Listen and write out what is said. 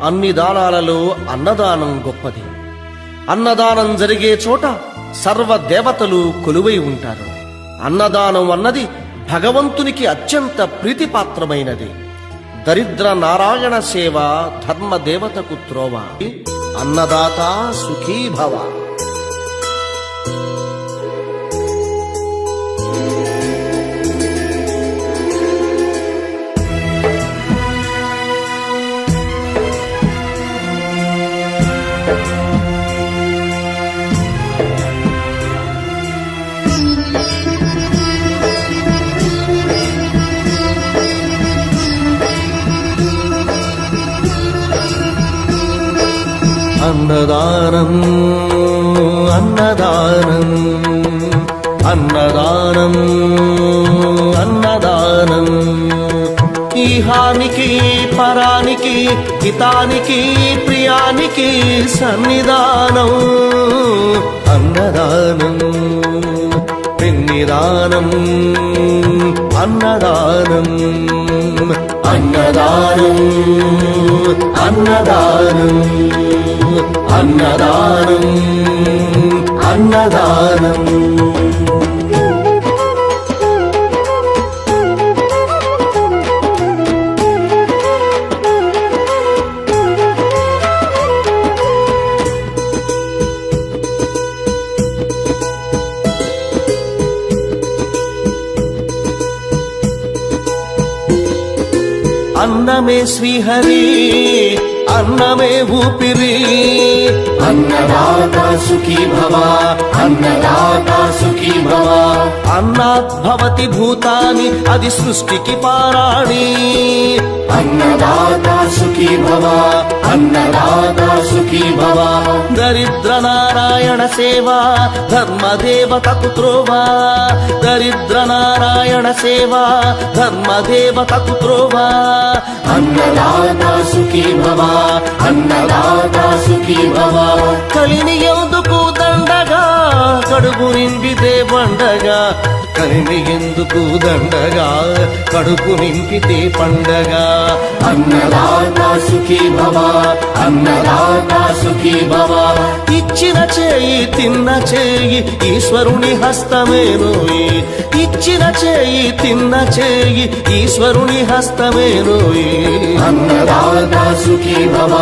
అన్ని దానాలలో అన్నదానం గొప్పది. అన్నదానం జరిగే చోట సర్వ దేవతలు కొలువై ఉంటారు. అన్నదానం అన్నది భగవంతునికి అత్యంత ప్రీతిపాత్రమైనది. దరిద్ర నారాయణ సేవ ధర్మదేవతకు త్రోవ. అన్నదాత సుఖీ భవ. అన్నదానం అన్నదానం అన్నదానం అన్నదానం ఈహానికి పరానికి హితానికి ప్రియానికి సన్నిధానం. అన్నదానం పిన్నిదానం అన్నదానం అన్నదానం అన్నదానం అన్నదానం అన్నదానం. అన్నమే శ్రీహరి అన్నమే ఊపిరి. అన్నదాత సుఖీ భవ అన్నదాత సుఖీ భవ. అన్నాత్ భవతి భూతాని అది సృష్టికి పారాణి. అన్నదాత సుఖీ భవ అన్నదాత సుఖీ భవ. దరిద్ర నారాయణ సేవ ధర్మదేవతకు త్రోవ. దరిద్ర నారాయణ సేవ ధర్మదేవతకు త్రోవ. అన్నదాత సుఖీ భవ అన్నదాత సుఖీ భవ. కలిని ఎందుకు దండగా కడుపు నింపితే పండగా. కలిని ఎందుకు దండగా కడుపు నింపితే పండగ. అన్నదాత సుఖీ భవ అన్నదాత సుఖీ భవ. ఇచ్చిన చేయి తిన్న చేయి ఈశ్వరుని హస్తమేనోయి. ఇచ్చిన చేయి తిన్న చేయి ఈశ్వరుని హస్తమేనోయి. అన్నదాత సుఖీ భవ